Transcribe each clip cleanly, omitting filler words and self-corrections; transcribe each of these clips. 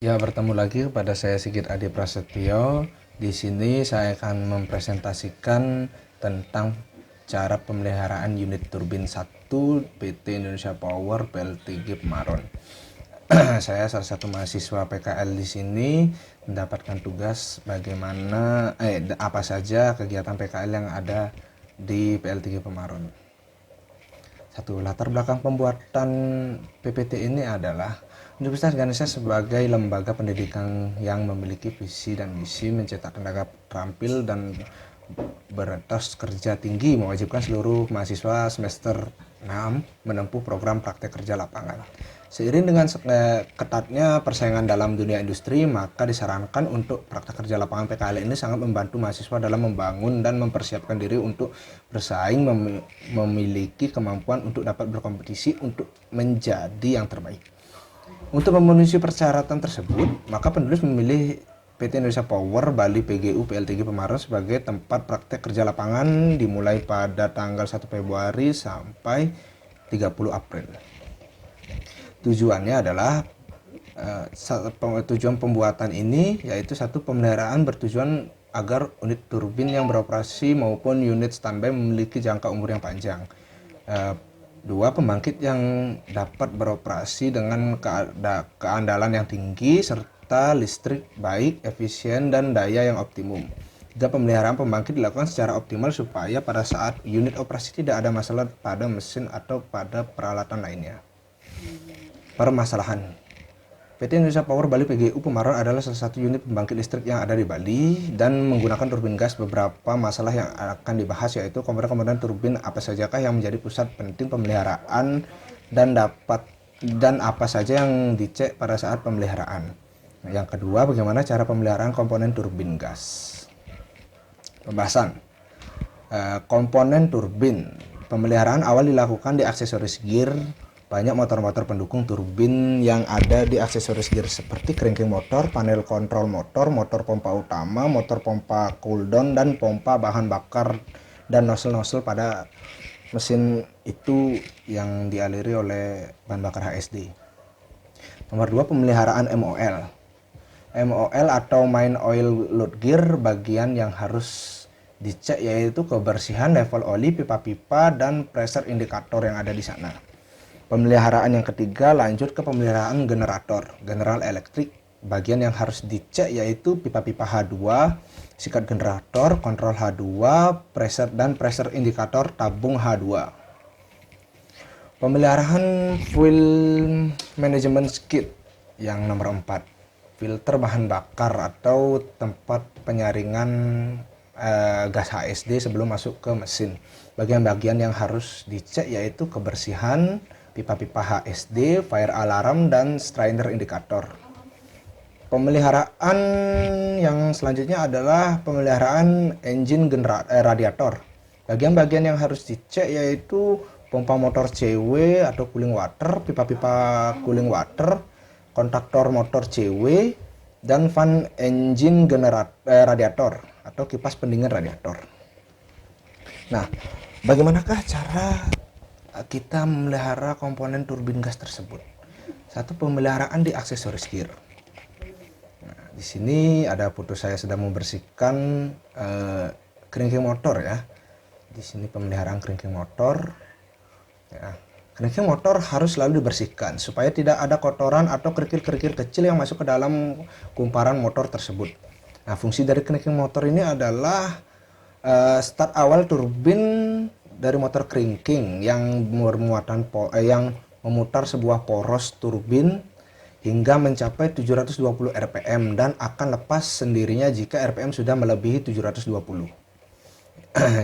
Ya, bertemu lagi kepada saya Sigit Adi Prasetyo. Di sini saya akan mempresentasikan tentang cara pemeliharaan unit turbin 1 PT Indonesia Power PLTG Pemaron. Saya salah satu mahasiswa PKL di sini mendapatkan tugas bagaimana apa saja kegiatan PKL yang ada di PLTG Pemaron. Satu, latar belakang pembuatan PPT ini adalah Universitas Ganesha sebagai lembaga pendidikan yang memiliki visi dan misi mencetak tenaga terampil dan beretos kerja tinggi, mewajibkan seluruh mahasiswa semester 6 menempuh program praktek kerja lapangan. Seiring dengan ketatnya persaingan dalam dunia industri, maka disarankan untuk praktek kerja lapangan PKL ini sangat membantu mahasiswa dalam membangun dan mempersiapkan diri untuk bersaing, memiliki kemampuan untuk dapat berkompetisi untuk menjadi yang terbaik. Untuk memenuhi persyaratan tersebut, maka penulis memilih PT Indonesia Power Bali PGU PLTG Pemaron sebagai tempat praktek kerja lapangan dimulai pada tanggal 1 Februari sampai 30 April. Tujuannya adalah tujuan pembuatan ini yaitu satu, pemeliharaan bertujuan agar unit turbin yang beroperasi maupun unit standby memiliki jangka umur yang panjang. Dua, pembangkit yang dapat beroperasi dengan keandalan yang tinggi serta listrik baik, efisien, dan daya yang optimum. Tiga, pemeliharaan pembangkit dilakukan secara optimal supaya pada saat unit operasi tidak ada masalah pada mesin atau pada peralatan lainnya. Permasalahan. PT Indonesia Power Bali PGU Pemaron adalah salah satu unit pembangkit listrik yang ada di Bali dan menggunakan turbin gas. Beberapa masalah yang akan dibahas yaitu komponen-komponen turbin apa sajakah yang menjadi pusat penting pemeliharaan dan apa saja yang dicek pada saat pemeliharaan. Yang kedua, bagaimana cara pemeliharaan komponen turbin gas. Pembahasan komponen turbin. Pemeliharaan awal dilakukan di aksesoris gear. Banyak motor-motor pendukung turbin yang ada di aksesoris gear seperti cranking motor, panel kontrol motor, motor pompa utama, motor pompa cooldown, dan pompa bahan bakar dan nozzle-nozzle pada mesin itu yang dialiri oleh bahan bakar HSD. Nomor 2, pemeliharaan MOL. MOL atau main oil load gear, bagian yang harus dicek yaitu kebersihan level oli, pipa-pipa, dan pressure indikator yang ada di sana. Pemeliharaan yang ketiga, lanjut ke pemeliharaan generator, General Electric. Bagian yang harus dicek yaitu pipa-pipa H2, sikat generator, kontrol H2, pressure indikator tabung H2. Pemeliharaan fuel management kit yang nomor 4, filter bahan bakar atau tempat penyaringan gas HSD sebelum masuk ke mesin. Bagian-bagian yang harus dicek yaitu kebersihan pipa-pipa HSD, fire alarm, dan strainer indikator. Pemeliharaan yang selanjutnya adalah pemeliharaan engine radiator. Bagian-bagian yang harus dicek yaitu pompa motor CW atau cooling water, pipa-pipa cooling water, kontaktor motor CW, dan fan engine radiator atau kipas pendingin radiator. Nah, bagaimanakah cara kita memelihara komponen turbin gas tersebut? Satu, pemeliharaan di aksesoris gear. Nah, di sini ada foto saya sedang membersihkan cranking motor ya. Di sini pemeliharaan cranking motor. Ya. Cranking motor harus selalu dibersihkan supaya tidak ada kotoran atau kerikil-kerikil kecil yang masuk ke dalam kumparan motor tersebut. Nah, fungsi dari cranking motor ini adalah start awal turbin dari motor cranking yang yang memutar sebuah poros turbin hingga mencapai 720 rpm dan akan lepas sendirinya jika rpm sudah melebihi 720.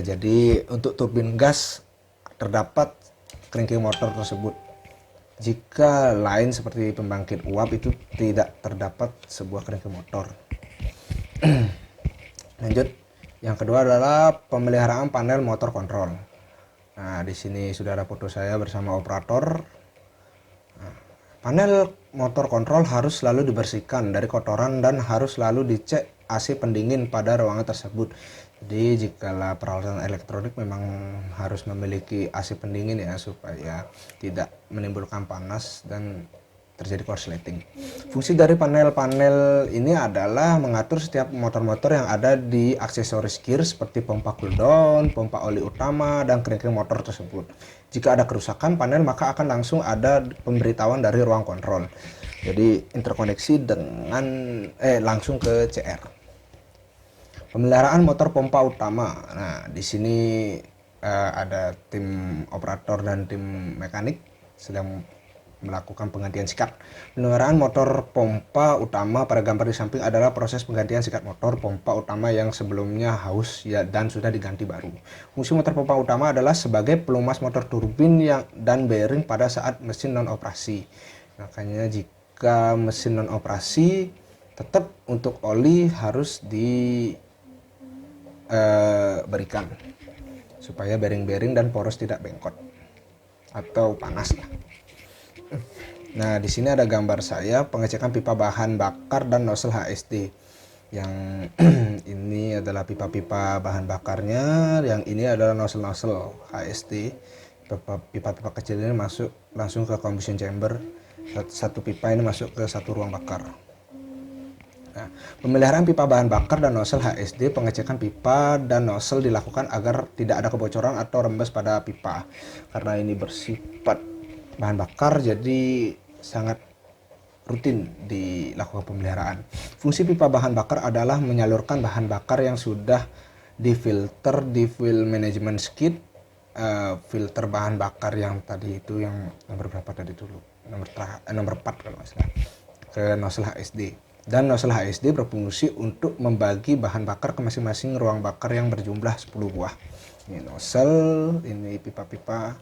Jadi untuk turbin gas terdapat cranking motor tersebut. Jika lain seperti pembangkit uap itu tidak terdapat sebuah cranking motor. Lanjut, yang kedua adalah pemeliharaan panel motor kontrol. Nah, di sini sudah ada foto saya bersama operator. Nah, panel motor kontrol harus selalu dibersihkan dari kotoran dan harus selalu dicek AC pendingin pada ruangan tersebut. Jadi jikalau peralatan elektronik memang harus memiliki AC pendingin ya supaya tidak menimbulkan panas dan terjadi korsleting. Fungsi dari panel-panel ini adalah mengatur setiap motor-motor yang ada di aksesoris gear seperti pompa cool down, pompa oli utama, dan kering-kering motor tersebut. Jika ada kerusakan panel maka akan langsung ada pemberitahuan dari ruang kontrol. Jadi interkoneksi dengan langsung ke CR. Pemeliharaan motor pompa utama. Nah, di sini ada tim operator dan tim mekanik sedang melakukan penggantian sikat. Pemeliharaan motor pompa utama pada gambar di samping adalah proses penggantian sikat motor pompa utama yang sebelumnya haus dan sudah diganti baru. Fungsi motor pompa utama adalah sebagai pelumas motor turbin dan bearing pada saat mesin non operasi. Makanya jika mesin non operasi, tetap untuk oli harus diberikan supaya bearing-bearing dan poros tidak bengkot atau panas lah. Nah, di sini ada gambar saya pengecekan pipa bahan bakar dan nozzle HSD. Yang ini adalah pipa-pipa bahan bakarnya, yang ini adalah nozzle HSD. Pipa-pipa kecil ini masuk langsung ke combustion chamber. Satu pipa ini masuk ke satu ruang bakar. Nah, pemeliharaan pipa bahan bakar dan nozzle HSD, pengecekan pipa dan nozzle dilakukan agar tidak ada kebocoran atau rembes pada pipa. Karena ini bersifat bahan bakar, jadi sangat rutin dilakukan pemeliharaan. Fungsi pipa bahan bakar adalah menyalurkan bahan bakar yang sudah difilter di fuel management skid. Filter bahan bakar yang tadi itu, yang nomor berapa tadi dulu, nomor 4 kalau nggak salah, ke nozzle HSD. Dan nozzle HSD berfungsi untuk membagi bahan bakar ke masing-masing ruang bakar yang berjumlah 10 buah. Ini nozzle, ini pipa-pipa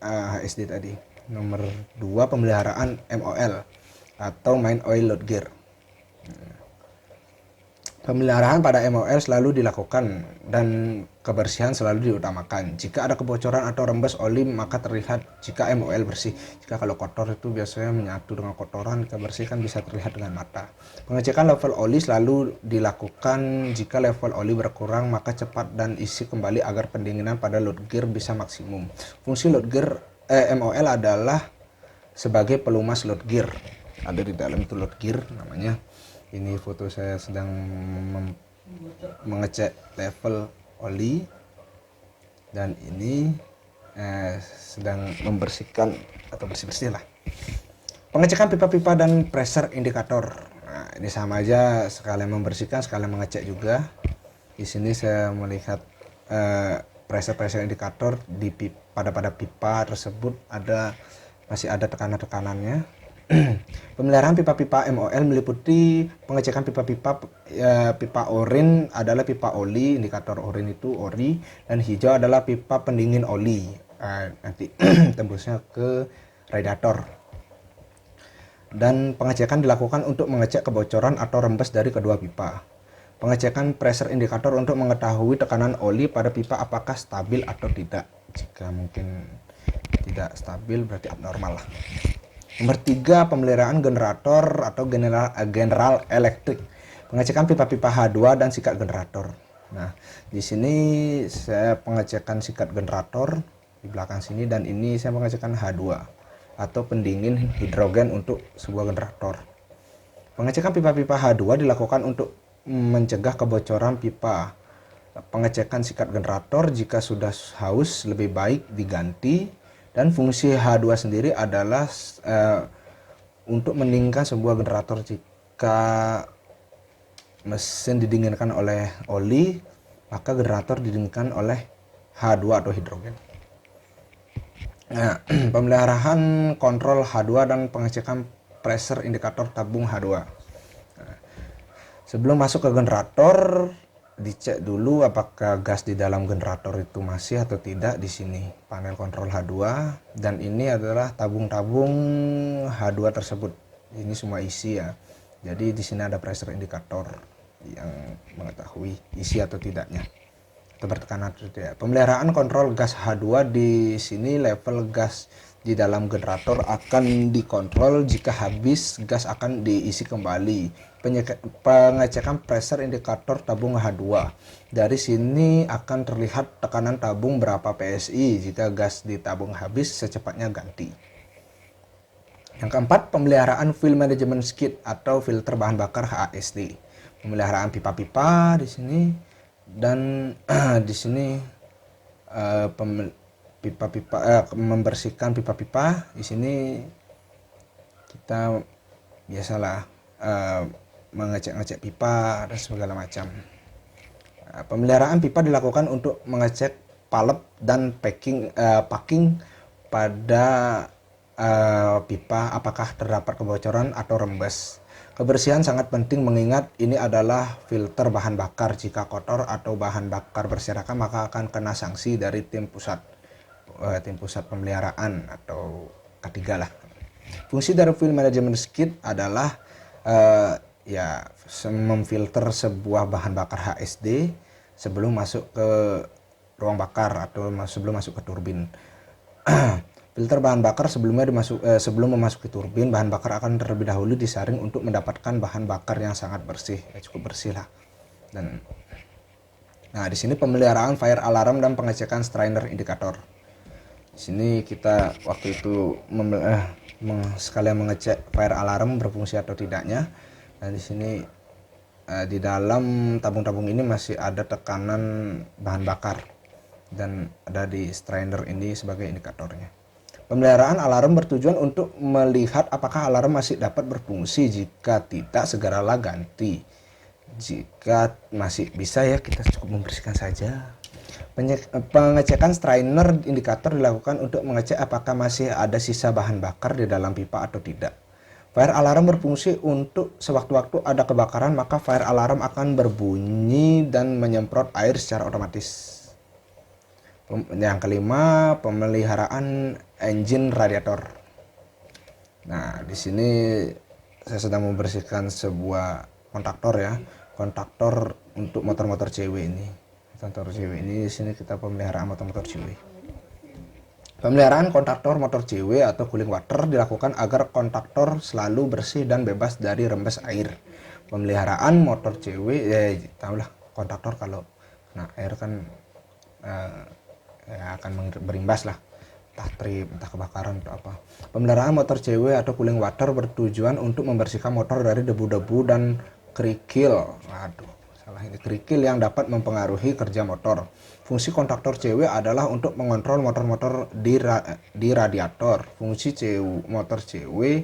HSD tadi. Nomor 2, pemeliharaan MOL atau main oil load gear. Pemeliharaan pada MOL selalu dilakukan dan kebersihan selalu diutamakan. Jika ada kebocoran atau rembes oli maka terlihat jika MOL bersih. Jika kalau kotor itu biasanya menyatu dengan kotoran, kebersihan bisa terlihat dengan mata. Pengecekan level oli selalu dilakukan. Jika level oli berkurang maka cepat dan isi kembali agar pendinginan pada load gear bisa maksimum. Fungsi load gear MOL adalah sebagai pelumas load gear. Ada di dalam itu load gear namanya. Ini foto saya sedang mengecek level oli, dan ini sedang membersihkan atau bersih-bersih lah. Pengecekan pipa-pipa dan pressure indikator. Nah, ini sama aja, sekalian membersihkan sekalian mengecek juga. Di sini saya melihat pressure indikator di pada pipa tersebut masih ada tekanan-tekanannya. Pemeliharaan pipa-pipa MOL meliputi pengecekan pipa oren adalah pipa oli, indikator oren itu ori, dan hijau adalah pipa pendingin oli. Nanti tembusnya ke radiator. Dan pengecekan dilakukan untuk mengecek kebocoran atau rembes dari kedua pipa. Pengecekan pressure indikator untuk mengetahui tekanan oli pada pipa apakah stabil atau tidak. Jika mungkin tidak stabil berarti abnormal lah. Nomor 3, pemeliharaan generator atau general electric. Pengecekan pipa-pipa H2 dan sikat generator. Nah, di sini saya pengecekan sikat generator di belakang sini, dan ini saya pengecekan H2 atau pendingin hidrogen untuk sebuah generator. Pengecekan pipa-pipa H2 dilakukan untuk mencegah kebocoran pipa. Pengecekan sikat generator jika sudah haus lebih baik diganti. Dan fungsi H2 sendiri adalah untuk mendinginkan sebuah generator. Jika mesin didinginkan oleh oli, maka generator didinginkan oleh H2 atau hidrogen. Nah, pemeliharaan kontrol H2 dan pengecekan pressure indikator tabung H2. Nah, sebelum masuk ke generator, dicek dulu apakah gas di dalam generator itu masih atau tidak. Di sini panel kontrol H2, dan ini adalah tabung-tabung H2 tersebut. Ini semua isi ya. Jadi di sini ada pressure indikator yang mengetahui isi atau tidaknya, atau bertekanan atau tidak. Pemeliharaan kontrol gas H2, di sini level gas di dalam generator akan dikontrol. Jika habis, gas akan diisi kembali. Pengecekan pressure indikator tabung H2. Dari sini akan terlihat tekanan tabung berapa PSI. Jika gas di tabung habis, secepatnya ganti. Yang keempat, pemeliharaan Fuel Management Skid atau filter bahan bakar HASD. Pemeliharaan pipa-pipa di sini, dan di sini pipa-pipa, membersihkan pipa-pipa. Di sini kita biasalah mengecek-ngecek pipa dan segala macam. Pemeliharaan pipa dilakukan untuk mengecek palep dan packing pada pipa apakah terdapat kebocoran atau rembes. Kebersihan sangat penting mengingat ini adalah filter bahan bakar. Jika kotor atau bahan bakar berserakan maka akan kena sanksi dari tim pusat pemeliharaan atau K3 lah. Fungsi dari Fuel Management Skid adalah memfilter sebuah bahan bakar HSD sebelum masuk ke ruang bakar atau sebelum masuk ke turbin. Filter bahan bakar sebelum memasuki turbin, bahan bakar akan terlebih dahulu disaring untuk mendapatkan bahan bakar yang sangat bersih, cukup bersih lah. Nah, di sini pemeliharaan fire alarm dan pengecekan strainer indikator. Di sini kita waktu itu sekalian mengecek fire alarm berfungsi atau tidaknya. Nah, di sini di dalam tabung-tabung ini masih ada tekanan bahan bakar dan ada di strainer ini sebagai indikatornya. Pemeliharaan alarm bertujuan untuk melihat apakah alarm masih dapat berfungsi. Jika tidak, segeralah ganti. Jika masih bisa ya kita cukup membersihkan saja. Pengecekan strainer indikator dilakukan untuk mengecek apakah masih ada sisa bahan bakar di dalam pipa atau tidak. Fire alarm berfungsi untuk sewaktu-waktu ada kebakaran maka fire alarm akan berbunyi dan menyemprot air secara otomatis. Yang kelima, pemeliharaan engine radiator. Nah, di sini saya sedang membersihkan sebuah kontaktor ya, kontaktor untuk motor-motor CW ini. Motor CW ini di sini kita pemeliharaan motor-motor CW. Pemeliharaan kontaktor motor CW atau cooling water dilakukan agar kontaktor selalu bersih dan bebas dari rembes air. Pemeliharaan motor CW, tahulah kontaktor kalau kena air kan akan berimbas lah, entah trip, entah kebakaran atau apa. Pemeliharaan motor CW atau cooling water bertujuan untuk membersihkan motor dari debu-debu dan kerikil. Kerikil yang dapat mempengaruhi kerja motor. Fungsi kontaktor CW adalah untuk mengontrol motor-motor di radiator. Fungsi motor CW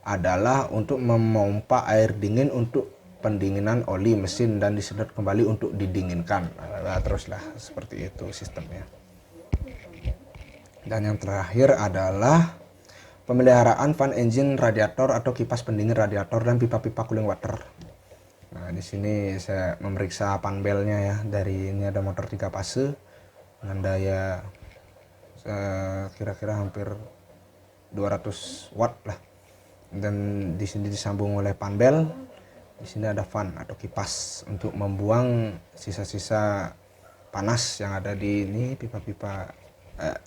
adalah untuk memompa air dingin untuk pendinginan oli mesin dan disedot kembali untuk didinginkan. Teruslah seperti itu sistemnya. Dan yang terakhir adalah pemeliharaan fan engine radiator atau kipas pendingin radiator dan pipa-pipa cooling water. Nah, di sini saya memeriksa panbelnya ya. Dari ini ada motor 3 fase dengan daya kira-kira hampir 200 watt lah. Dan di sini disambung oleh panbel. Di sini ada fan atau kipas untuk membuang sisa-sisa panas yang ada di ini pipa-pipa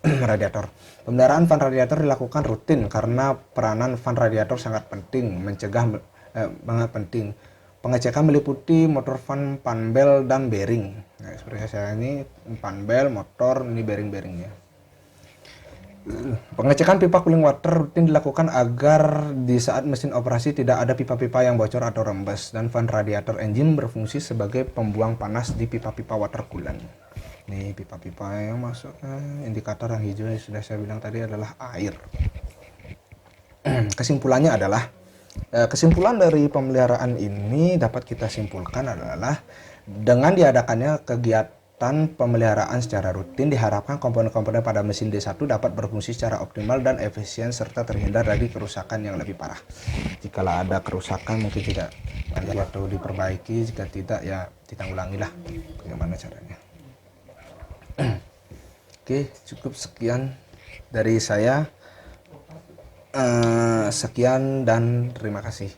radiator. Pemeliharaan fan radiator dilakukan rutin karena peranan fan radiator sangat penting sangat penting. Pengecekan meliputi motor fan, panbel, dan bearing. Nah, seperti saya ini panbel, motor, ini bearing-bearingnya. Pengecekan pipa cooling water rutin dilakukan agar di saat mesin operasi tidak ada pipa-pipa yang bocor atau rembes, dan fan radiator engine berfungsi sebagai pembuang panas di pipa-pipa water coolant. Ini pipa-pipa yang masuk, indikator yang hijau yang sudah saya bilang tadi adalah air. Kesimpulannya adalah, kesimpulan dari pemeliharaan ini dapat kita simpulkan adalah dengan diadakannya kegiatan pemeliharaan secara rutin diharapkan komponen-komponen pada mesin D1 dapat berfungsi secara optimal dan efisien serta terhindar dari kerusakan yang lebih parah. Jikalau ada kerusakan mungkin tidak atau diperbaiki, jika tidak ya ditanggulangilah bagaimana caranya. Oke, cukup sekian dari saya. Sekian dan terima kasih.